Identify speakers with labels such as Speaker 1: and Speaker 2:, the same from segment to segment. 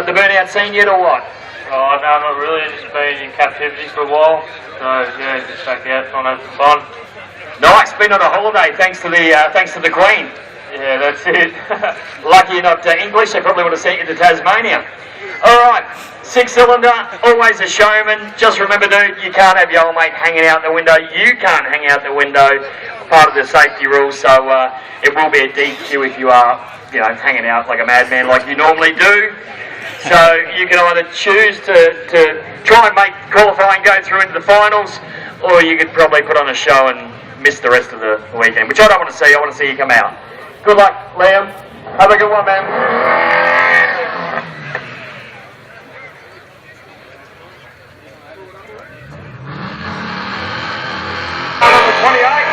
Speaker 1: the burnout scene yet, or what?
Speaker 2: Oh, no, not really. Just been in captivity for a while. So, yeah, just back out trying to have some fun.
Speaker 1: Nice, been on a holiday thanks to the Queen.
Speaker 2: Yeah, that's it.
Speaker 1: Lucky you're not English, they probably would have sent you to Tasmania. Alright, 6-cylinder, always a showman. Just remember, dude, you can't have your old mate hanging out the window. You can't hang out the window, part of the safety rules, so it will be a DQ if you are, hanging out like a madman like you normally do. So you can either choose to try and make qualifying go through into the finals, or you could probably put on a show and miss the rest of the weekend, which I don't want to see. I want to see you come out. Good luck, Liam. Have a good one, man. Number 28.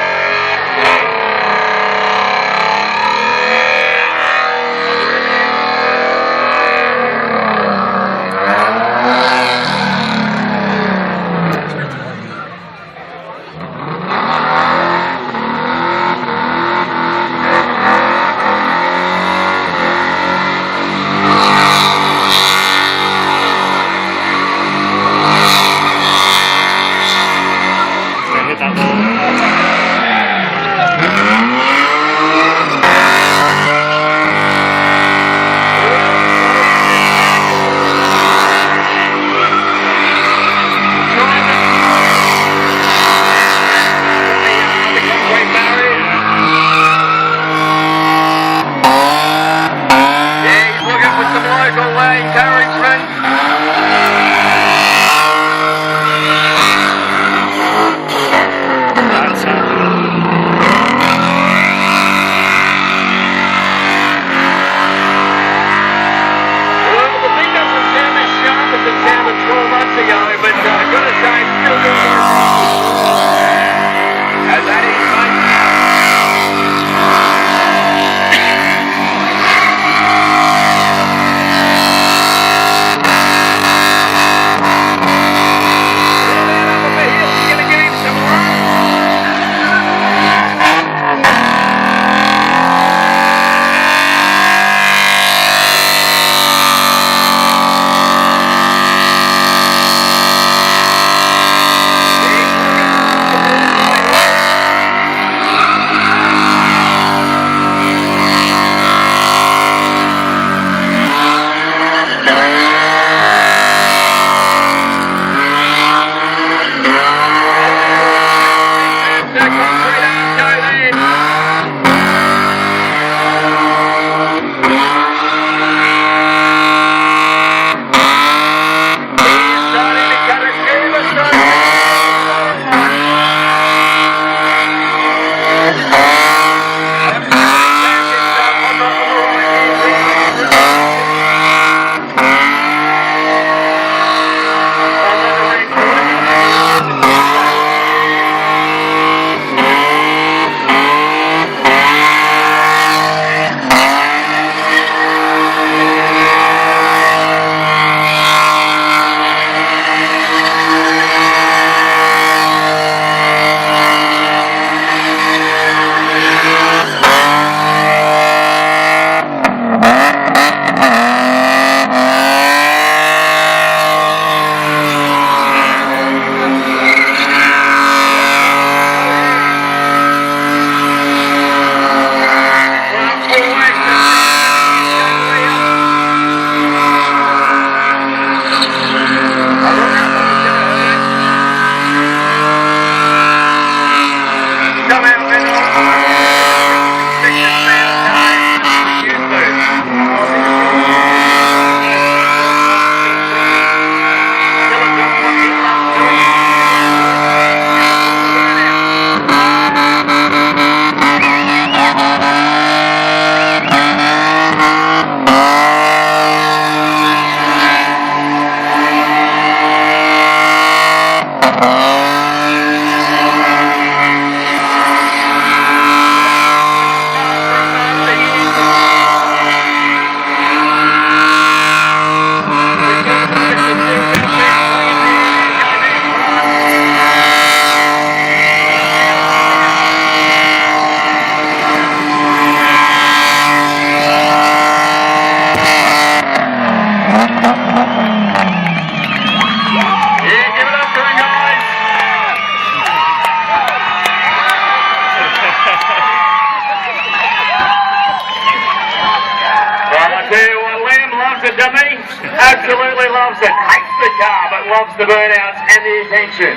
Speaker 1: Absolutely loves it. Hates the car, but loves the burnouts and the attention.